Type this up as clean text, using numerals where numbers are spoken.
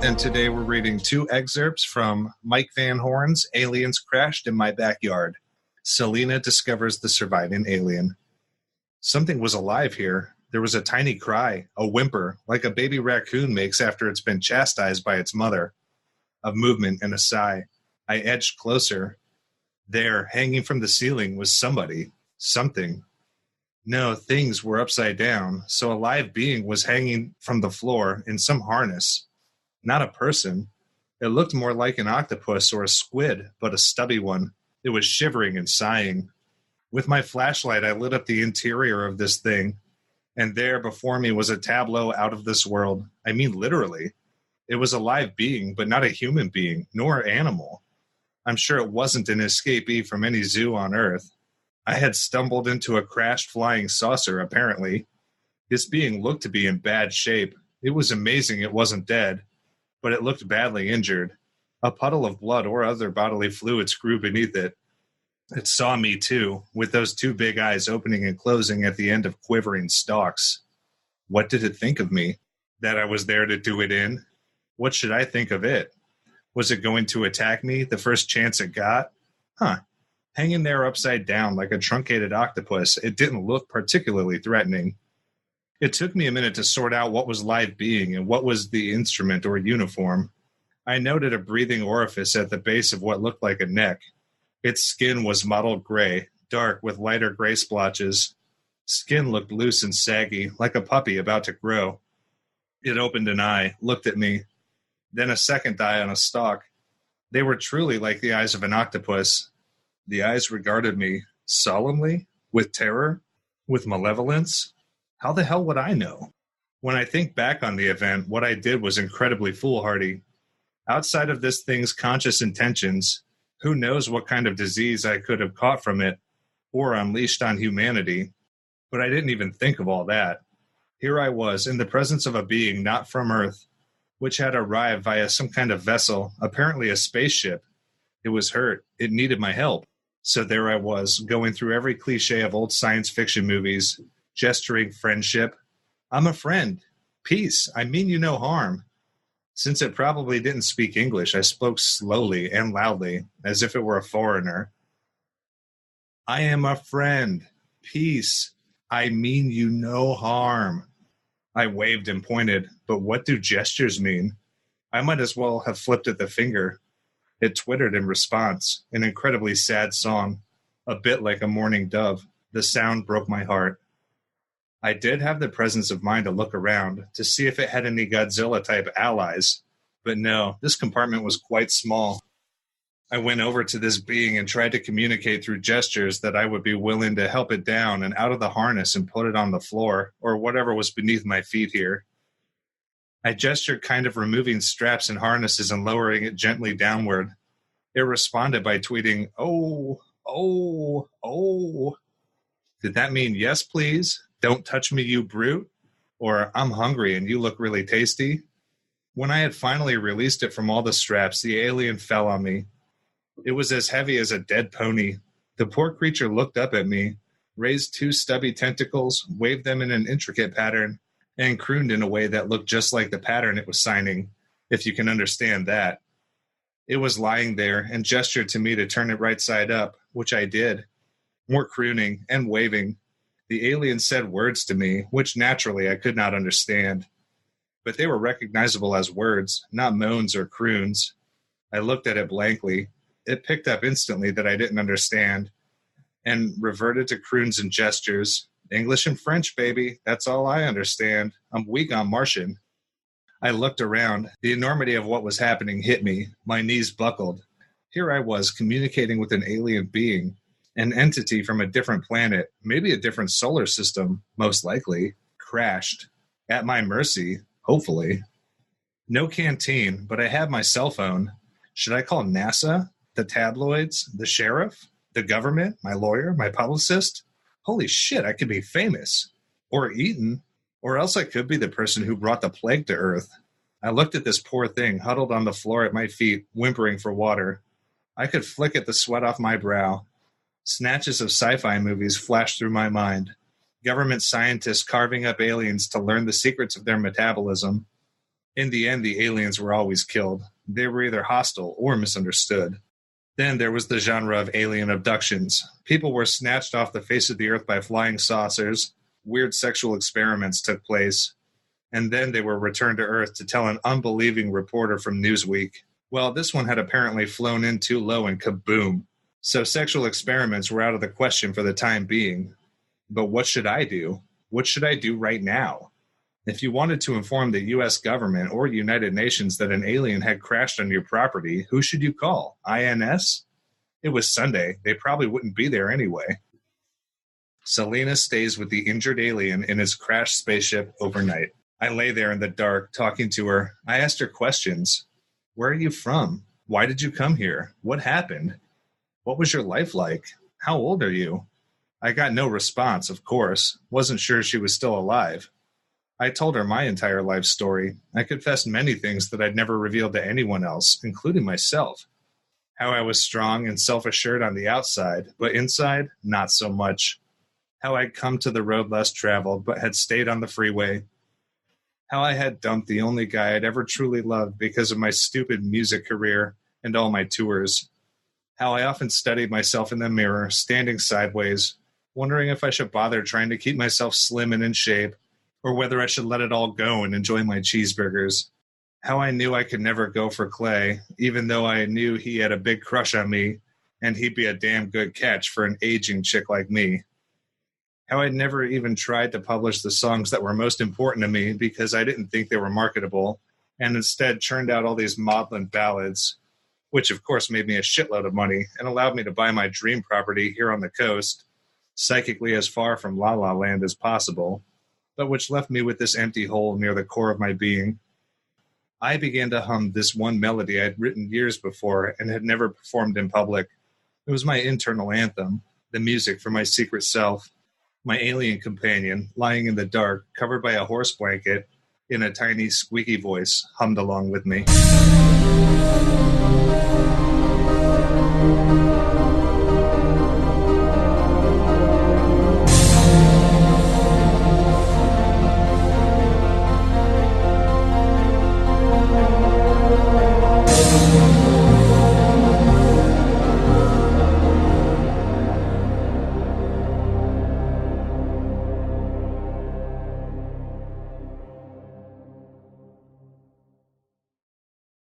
and today we're reading two excerpts from Mike Van Horn's Aliens Crashed in My Backyard. Selena discovers the surviving alien. Something was alive here. There was a tiny cry, a whimper, like a baby raccoon makes after it's been chastised by its mother. A movement and a sigh. I edged closer. There, hanging from the ceiling, was somebody. Something. No, things were upside down, so a live being was hanging from the floor in some harness. Not a person. It looked more like an octopus or a squid, but a stubby one. It was shivering and sighing. With my flashlight, I lit up the interior of this thing, and there before me was a tableau out of this world. I mean, literally. It was a live being, but not a human being, nor animal. I'm sure it wasn't an escapee from any zoo on Earth. I had stumbled into a crashed flying saucer, apparently. This being looked to be in bad shape. It was amazing it wasn't dead, but it looked badly injured. A puddle of blood or other bodily fluids grew beneath it. It saw me, too, with those two big eyes opening and closing at the end of quivering stalks. What did it think of me? That I was there to do it in? What should I think of it? Was it going to attack me the first chance it got? Hanging there upside down like a truncated octopus, it didn't look particularly threatening. It took me a minute to sort out what was live being and what was the instrument or uniform. I noted a breathing orifice at the base of what looked like a neck. Its skin was mottled gray, dark with lighter gray splotches. Skin looked loose and saggy, like a puppy about to grow. It opened an eye, looked at me, then a second eye on a stalk. They were truly like the eyes of an octopus. The eyes regarded me solemnly, with terror, with malevolence. How the hell would I know? When I think back on the event, what I did was incredibly foolhardy. Outside of this thing's conscious intentions, who knows what kind of disease I could have caught from it or unleashed on humanity. But I didn't even think of all that. Here I was, in the presence of a being not from Earth, which had arrived via some kind of vessel, apparently a spaceship. It was hurt. It needed my help. So there I was, going through every cliche of old science fiction movies, gesturing friendship. I'm a friend. Peace. I mean you no harm. Since it probably didn't speak English, I spoke slowly and loudly, as if it were a foreigner. I am a friend. Peace. I mean you no harm. I waved and pointed, but what do gestures mean? I might as well have flipped at the finger. It twittered in response, an incredibly sad song, a bit like a mourning dove. The sound broke my heart. I did have the presence of mind to look around to see if it had any Godzilla-type allies, but no, this compartment was quite small. I went over to this being and tried to communicate through gestures that I would be willing to help it down and out of the harness and put it on the floor, or whatever was beneath my feet here. I gestured, kind of removing straps and harnesses and lowering it gently downward. It responded by tweeting, "Oh, oh, oh." Did that mean yes, please? Don't touch me, you brute? Or I'm hungry and you look really tasty? When I had finally released it from all the straps, the alien fell on me. It was as heavy as a dead pony. The poor creature looked up at me, raised two stubby tentacles, waved them in an intricate pattern, and crooned in a way that looked just like the pattern it was signing, if you can understand that. It was lying there and gestured to me to turn it right side up, which I did. More crooning and waving. The alien said words to me, which naturally I could not understand. But they were recognizable as words, not moans or croons. I looked at it blankly. It picked up instantly that I didn't understand, and reverted to croons and gestures. English and French, baby. That's all I understand. I'm weak on Martian. I looked around. The enormity of what was happening hit me. My knees buckled. Here I was communicating with an alien being, an entity from a different planet, maybe a different solar system, most likely, crashed. At my mercy, hopefully. No canteen, but I had my cell phone. Should I call NASA? The tabloids? The sheriff? The government? My lawyer? My publicist? Holy shit, I could be famous. Or eaten. Or else I could be the person who brought the plague to Earth. I looked at this poor thing huddled on the floor at my feet, whimpering for water. I could flick at the sweat off my brow. Snatches of sci-fi movies flashed through my mind. Government scientists carving up aliens to learn the secrets of their metabolism. In the end, the aliens were always killed. They were either hostile or misunderstood. Then there was the genre of alien abductions. People were snatched off the face of the earth by flying saucers, weird sexual experiments took place, and then they were returned to Earth to tell an unbelieving reporter from Newsweek. Well, this one had apparently flown in too low and kaboom. So sexual experiments were out of the question for the time being. But what should I do? What should I do right now? If you wanted to inform the U.S. government or United Nations that an alien had crashed on your property, who should you call? INS? It was Sunday. They probably wouldn't be there anyway. Selena stays with the injured alien in his crashed spaceship overnight. I lay there in the dark, talking to her. I asked her questions. Where are you from? Why did you come here? What happened? What was your life like? How old are you? I got no response, of course. Wasn't sure she was still alive. I told her my entire life story. I confessed many things that I'd never revealed to anyone else, including myself. How I was strong and self-assured on the outside, but inside, not so much. How I'd come to the road less traveled, but had stayed on the freeway. How I had dumped the only guy I'd ever truly loved because of my stupid music career and all my tours. How I often studied myself in the mirror, standing sideways, wondering if I should bother trying to keep myself slim and in shape, or whether I should let it all go and enjoy my cheeseburgers. How I knew I could never go for Clay, even though I knew he had a big crush on me, and he'd be a damn good catch for an aging chick like me. How I'd never even tried to publish the songs that were most important to me because I didn't think they were marketable, and instead churned out all these maudlin ballads, which of course made me a shitload of money and allowed me to buy my dream property here on the coast, psychically as far from La La Land as possible, but which left me with this empty hole near the core of my being. I began to hum this one melody I'd written years before and had never performed in public. It was my internal anthem, the music for my secret self. My alien companion, lying in the dark, covered by a horse blanket, in a tiny, squeaky voice, hummed along with me.